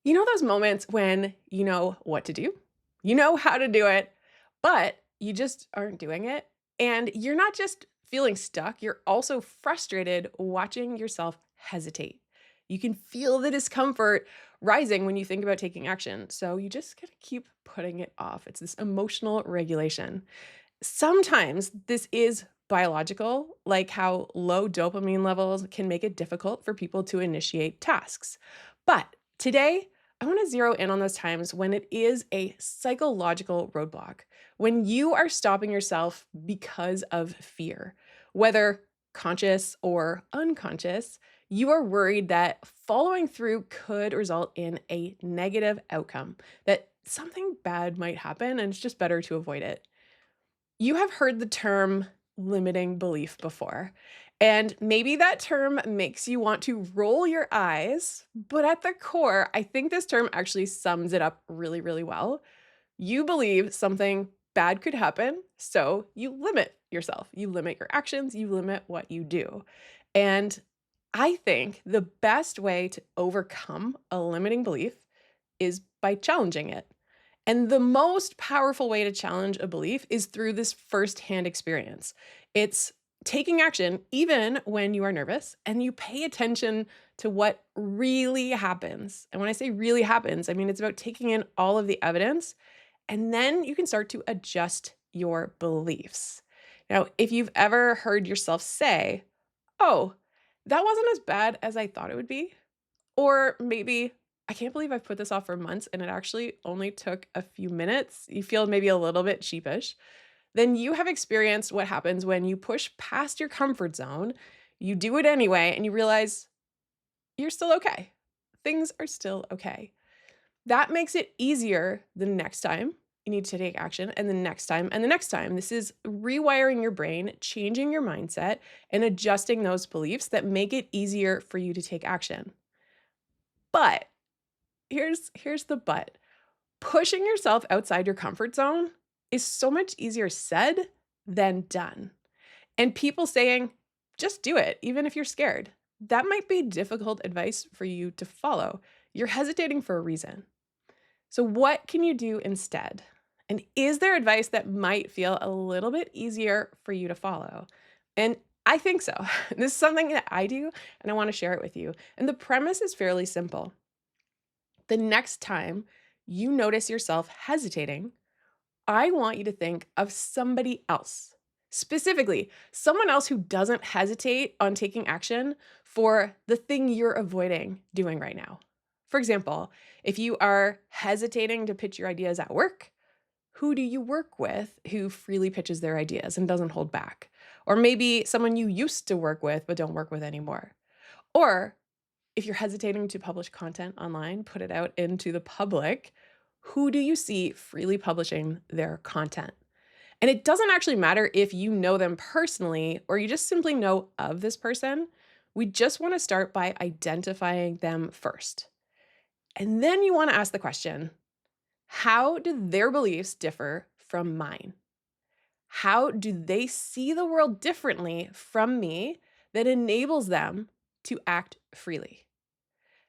You know those moments when you know what to do, you know how to do it, but you just aren't doing it? And you're not just feeling stuck, you're also frustrated watching yourself hesitate. You can feel the discomfort rising when you think about taking action. So you just gotta keep putting it off. It's this emotional regulation. Sometimes this is biological, like how low dopamine levels can make it difficult for people to initiate tasks. But today, I want to zero in on those times when it is a psychological roadblock, when you are stopping yourself because of fear, whether conscious or unconscious. You are worried that following through could result in a negative outcome, that something bad might happen and it's just better to avoid it. You have heard the term limiting belief before, and maybe that term makes you want to roll your eyes, but at the core, I think this term actually sums it up really, really well. You believe something bad could happen, so you limit yourself. You limit your actions, you limit what you do. And I think the best way to overcome a limiting belief is by challenging it. And the most powerful way to challenge a belief is through this firsthand experience. It's taking action even when you are nervous and you pay attention to what really happens. And when I say really happens, I mean it's about taking in all of the evidence and then you can start to adjust your beliefs. Now, if you've ever heard yourself say, "Oh, that wasn't as bad as I thought it would be," or maybe, "I can't believe I've put this off for months and it actually only took a few minutes." You feel maybe a little bit sheepish. Then you have experienced what happens when you push past your comfort zone, you do it anyway, and you realize you're still okay. Things are still okay. That makes it easier the next time you need to take action, and the next time, and the next time. This is rewiring your brain, changing your mindset, and adjusting those beliefs that make it easier for you to take action. But here's the but. Pushing yourself outside your comfort zone is so much easier said than done. And people saying, "Just do it, even if you're scared." That might be difficult advice for you to follow. You're hesitating for a reason. So, what can you do instead? And is there advice that might feel a little bit easier for you to follow? And I think so. This is something that I do, and I want to share it with you. And the premise is fairly simple. The next time you notice yourself hesitating, I want you to think of somebody else. Specifically, someone else who doesn't hesitate on taking action for the thing you're avoiding doing right now. For example, if you are hesitating to pitch your ideas at work, who do you work with who freely pitches their ideas and doesn't hold back? Or maybe someone you used to work with but don't work with anymore. Or if you're hesitating to publish content online, put it out into the public, who do you see freely publishing their content? And it doesn't actually matter if you know them personally or you just simply know of this person. We just want to start by identifying them first. And then you want to ask the question, how do their beliefs differ from mine? How do they see the world differently from me that enables them to act freely?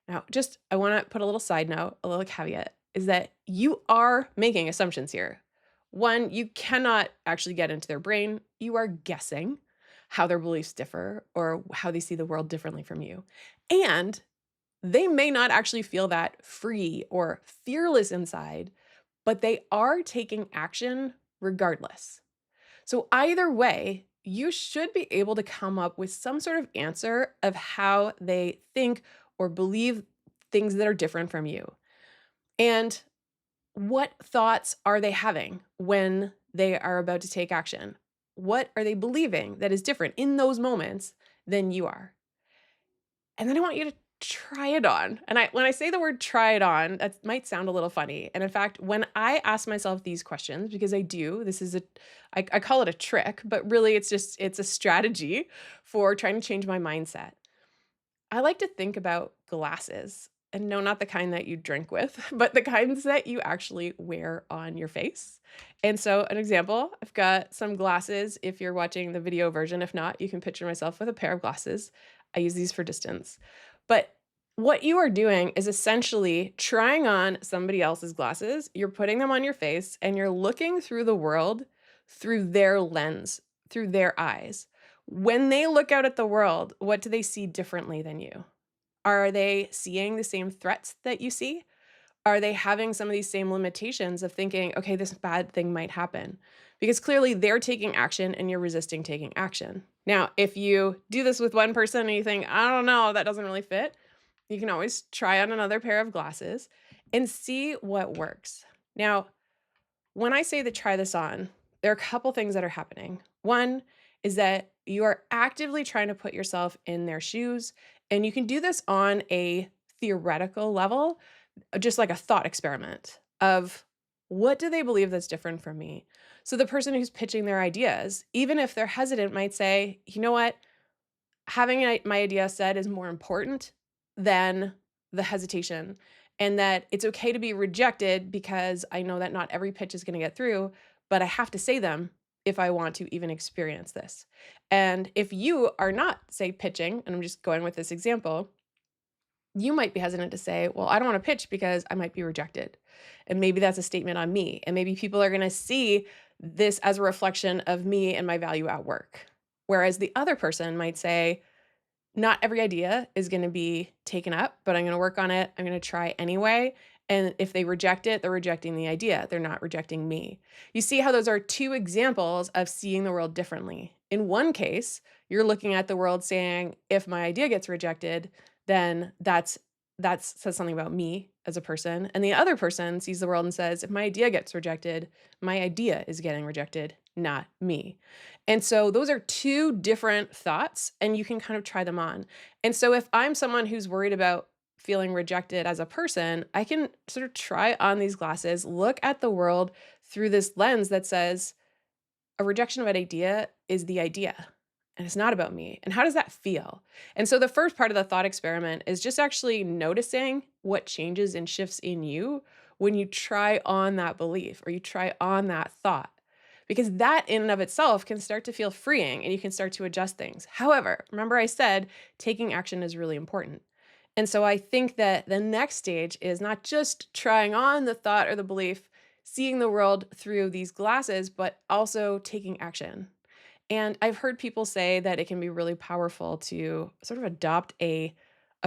Now, just I want to put a little side note, a little caveat is that you are making assumptions here. One, you cannot actually get into their brain. You are guessing how their beliefs differ or how they see the world differently from you. And they may not actually feel that free or fearless inside, but they are taking action regardless. So, either way, you should be able to come up with some sort of answer of how they think or believe things that are different from you. And what thoughts are they having when they are about to take action? What are they believing that is different in those moments than you are? And then I want you to try it on. And when I say the word try it on, that might sound a little funny. And in fact, when I ask myself these questions, because I do, this is I call it a trick, but really it's a strategy for trying to change my mindset. I like to think about glasses. And no, not the kind that you drink with, but the kinds that you actually wear on your face. And so, an example, I've got some glasses. If you're watching the video version, if not, you can picture myself with a pair of glasses. I use these for distance. But What you are doing is essentially trying on somebody else's glasses. You're putting them on your face and you're looking through the world through their lens, through their eyes. When they look out at the world, what do they see differently than you? Are they seeing the same threats that you see? Are they having some of these same limitations of thinking, okay, this bad thing might happen? Because clearly they're taking action and you're resisting taking action. Now, if you do this with one person and you think, I don't know, that doesn't really fit, you can always try on another pair of glasses and see what works. Now, when I say to try this on, there are a couple things that are happening. One is that you are actively trying to put yourself in their shoes, and you can do this on a theoretical level, just like a thought experiment of what do they believe that's different from me? So the person who's pitching their ideas, even if they're hesitant, might say, you know what? Having my idea said is more important than the hesitation, and that it's okay to be rejected because I know that not every pitch is going to get through, but I have to say them if I want to even experience this. And if you are not, say, pitching, and I'm just going with this example, you might be hesitant to say, well, I don't want to pitch because I might be rejected. And maybe that's a statement on me. And maybe people are going to see this as a reflection of me and my value at work. Whereas the other person might say, not every idea is going to be taken up, but I'm going to work on it. I'm going to try anyway. And if they reject it, they're rejecting the idea. They're not rejecting me. You see how those are two examples of seeing the world differently. In one case, you're looking at the world saying, if my idea gets rejected, then that says something about me as a person. And the other person sees the world and says, if my idea gets rejected, my idea is getting rejected, not me. And so those are two different thoughts, and you can kind of try them on. And so if I'm someone who's worried about feeling rejected as a person, I can sort of try on these glasses, look at the world through this lens that says a rejection of an idea is the idea. And it's not about me. And how does that feel? And so the first part of the thought experiment is just actually noticing what changes and shifts in you when you try on that belief or you try on that thought. Because that in and of itself can start to feel freeing and you can start to adjust things. However, remember I said taking action is really important. And so I think that the next stage is not just trying on the thought or the belief, seeing the world through these glasses, but also taking action. And I've heard people say that it can be really powerful to sort of adopt a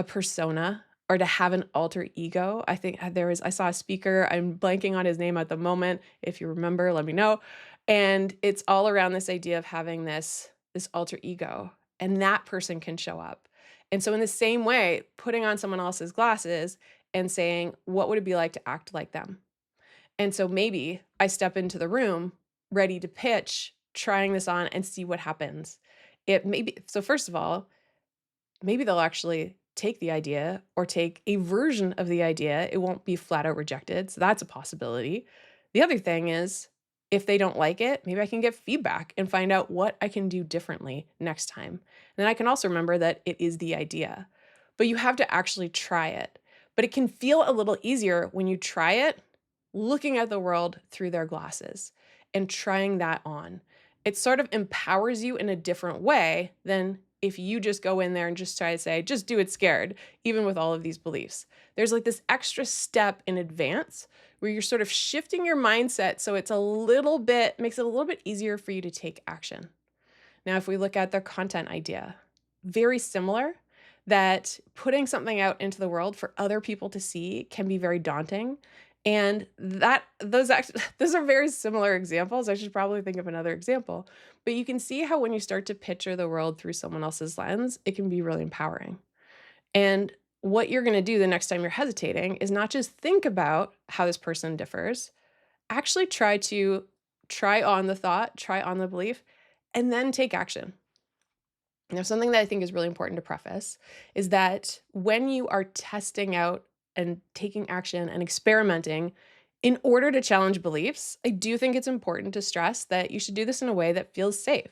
persona or to have an alter ego. I think I saw a speaker, I'm blanking on his name at the moment. If you remember, let me know. And it's all around this idea of having this alter ego, and that person can show up. And so in the same way, putting on someone else's glasses and saying, what would it be like to act like them? And so maybe I step into the room ready to pitch, trying this on and see what happens. So first of all, maybe they'll actually take the idea or take a version of the idea. It won't be flat out rejected. So that's a possibility. The other thing is, if they don't like it, maybe I can get feedback and find out what I can do differently next time. And then I can also remember that it is the idea. But you have to actually try it. But it can feel a little easier when you try it looking at the world through their glasses and trying that on. It sort of empowers you in a different way than if you just go in there and just try to say, just do it scared, even with all of these beliefs. There's like this extra step in advance where you're sort of shifting your mindset so makes it a little bit easier for you to take action. Now, if we look at the content idea, very similar, that putting something out into the world for other people to see can be very daunting. And those are very similar examples. I should probably think of another example. But you can see how when you start to picture the world through someone else's lens, it can be really empowering. And what you're going to do the next time you're hesitating is not just think about how this person differs, actually try on the thought, try on the belief, and then take action. Now, something that I think is really important to preface is that when you are testing out and taking action and experimenting in order to challenge beliefs, I do think it's important to stress that you should do this in a way that feels safe.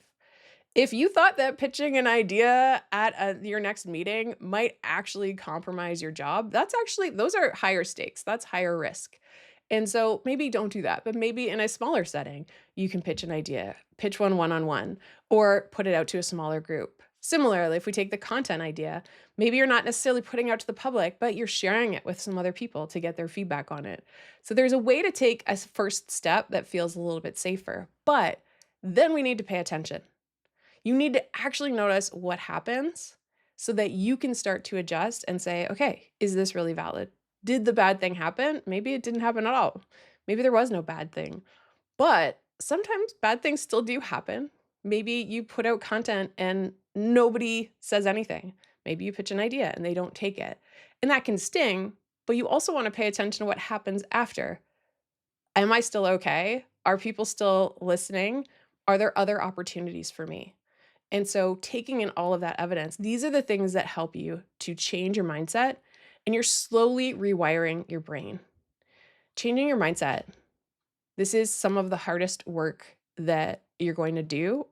If you thought that pitching an idea at your next meeting might actually compromise your job, those are higher stakes. That's higher risk. And so maybe don't do that, but maybe in a smaller setting, you can pitch an idea, pitch one on one, or put it out to a smaller group. Similarly, if we take the content idea, maybe you're not necessarily putting out to the public, but you're sharing it with some other people to get their feedback on it. So there's a way to take a first step that feels a little bit safer, but then we need to pay attention. You need to actually notice what happens so that you can start to adjust and say, okay, is this really valid? Did the bad thing happen? Maybe it didn't happen at all. Maybe there was no bad thing. But sometimes bad things still do happen. Maybe you put out content and nobody says anything. Maybe you pitch an idea and they don't take it. And that can sting, but you also want to pay attention to what happens after. Am I still okay? Are people still listening? Are there other opportunities for me? And so, taking in all of that evidence, these are the things that help you to change your mindset, and you're slowly rewiring your brain. Changing your mindset, this is some of the hardest work that you're going to do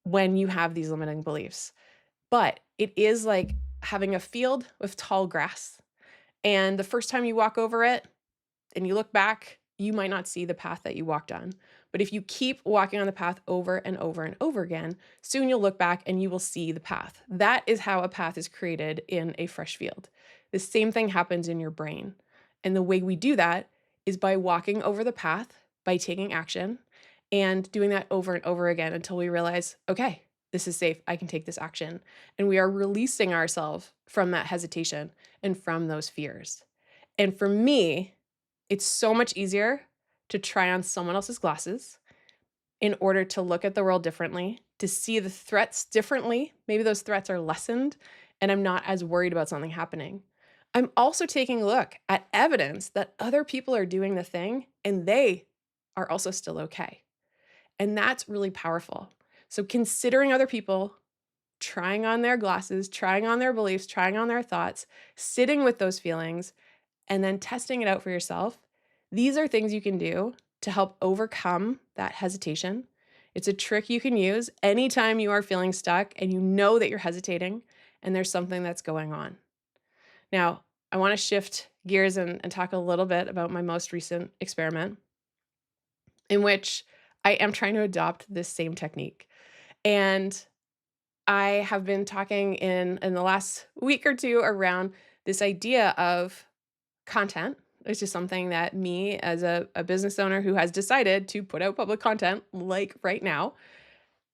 when you have these limiting beliefs. But it is like having a field with tall grass. And the first time you walk over it and you look back, you might not see the path that you walked on. But if you keep walking on the path over and over and over again, soon you'll look back and you will see the path. That is how a path is created in a fresh field. The same thing happens in your brain. And the way we do that is by walking over the path, by taking action, and doing that over and over again until we realize, okay, this is safe. I can take this action. And we are releasing ourselves from that hesitation and from those fears. And for me, it's so much easier to try on someone else's glasses in order to look at the world differently, to see the threats differently. Maybe those threats are lessened and I'm not as worried about something happening. I'm also taking a look at evidence that other people are doing the thing and they are also still okay. And that's really powerful. So considering other people, trying on their glasses, trying on their beliefs, trying on their thoughts, sitting with those feelings, and then testing it out for yourself. These are things you can do to help overcome that hesitation. It's a trick you can use anytime you are feeling stuck and you know that you're hesitating and there's something that's going on. Now, I want to shift gears and talk a little bit about my most recent experiment in which I am trying to adopt this same technique. And I have been talking in the last week or two around this idea of content. It's just something that me as a business owner who has decided to put out public content like right now,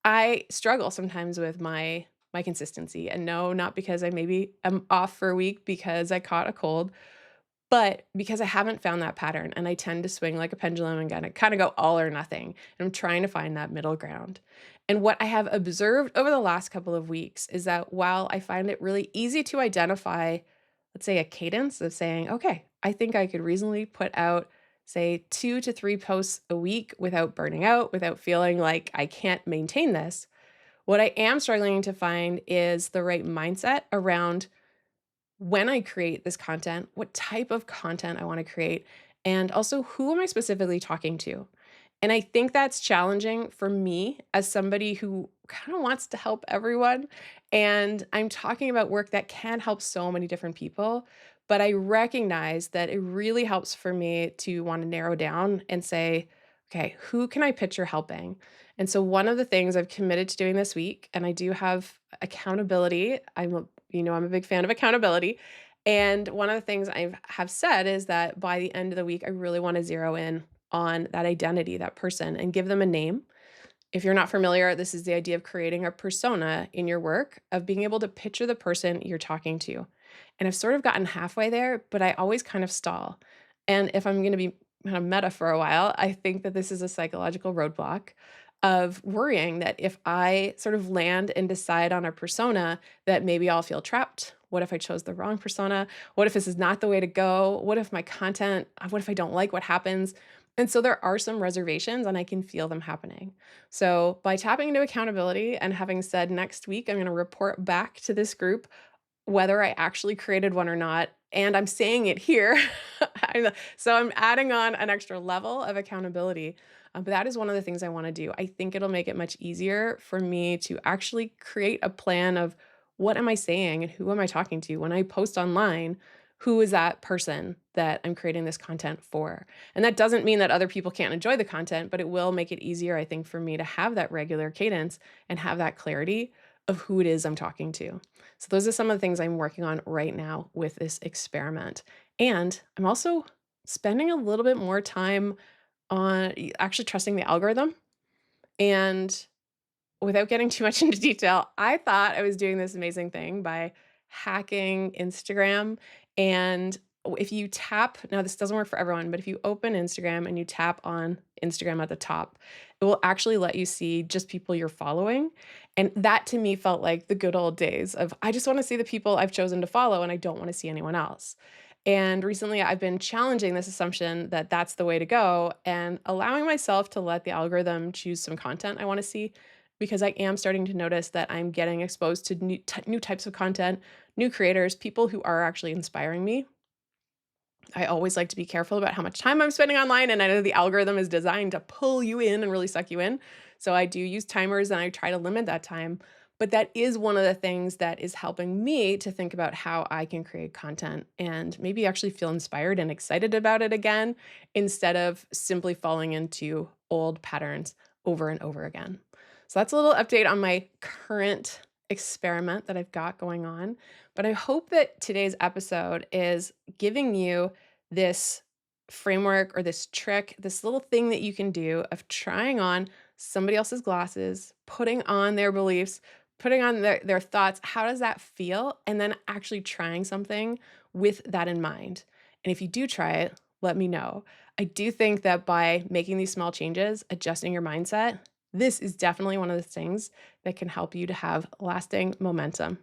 I struggle sometimes with my consistency. And no, not because I maybe am off for a week because I caught a cold, but because I haven't found that pattern and I tend to swing like a pendulum and kind of go all or nothing. And I'm trying to find that middle ground. And what I have observed over the last couple of weeks is that while I find it really easy to identify, let's say, a cadence of saying, okay, I think I could reasonably put out, say, 2 to 3 posts a week without burning out, without feeling like I can't maintain this. What I am struggling to find is the right mindset around when I create this content, what type of content I want to create, and also who am I specifically talking to? And I think that's challenging for me as somebody who kind of wants to help everyone. And I'm talking about work that can help so many different people. But I recognize that it really helps for me to want to narrow down and say, okay, who can I picture helping? And so one of the things I've committed to doing this week, and I do have accountability. I'm a big fan of accountability. And one of the things I have said is that by the end of the week, I really want to zero in on that identity, that person, and give them a name. If you're not familiar, this is the idea of creating a persona in your work, of being able to picture the person you're talking to. And I've sort of gotten halfway there, but I always kind of stall. And if I'm going to be kind of meta for a while, I think that this is a psychological roadblock of worrying that if I sort of land and decide on a persona, that maybe I'll feel trapped. What if I chose the wrong persona? What if this is not the way to go? What if my content, what if I don't like what happens? And so there are some reservations and I can feel them happening. So by tapping into accountability and having said next week, I'm going to report back to this group whether I actually created one or not. And I'm saying it here. So I'm adding on an extra level of accountability. But that is one of the things I want to do. I think it'll make it much easier for me to actually create a plan of what am I saying and who am I talking to when I post online. Who is that person that I'm creating this content for? And that doesn't mean that other people can't enjoy the content, but it will make it easier, I think, for me to have that regular cadence and have that clarity of who it is I'm talking to. So those are some of the things I'm working on right now with this experiment. And I'm also spending a little bit more time on actually trusting the algorithm. And without getting too much into detail, I thought I was doing this amazing thing by hacking Instagram. And if you tap, now this doesn't work for everyone, but if you open Instagram and you tap on Instagram at the top, it will actually let you see just people you're following. And that to me felt like the good old days of I just want to see the people I've chosen to follow and I don't want to see anyone else. And recently I've been challenging this assumption that that's the way to go and allowing myself to let the algorithm choose some content I want to see because I am starting to notice that I'm getting exposed to new types of content, new creators, people who are actually inspiring me. I always like to be careful about how much time I'm spending online, and I know the algorithm is designed to pull you in and really suck you in. So I do use timers and I try to limit that time. But that is one of the things that is helping me to think about how I can create content and maybe actually feel inspired and excited about it again instead of simply falling into old patterns over and over again. So that's a little update on my current experiment that I've got going on. But I hope that today's episode is giving you this framework or this trick, this little thing that you can do of trying on somebody else's glasses, putting on their beliefs, putting on their thoughts. How does that feel? And then actually trying something with that in mind. And if you do try it, let me know. I do think that by making these small changes, adjusting your mindset, this is definitely one of the things that can help you to have lasting momentum.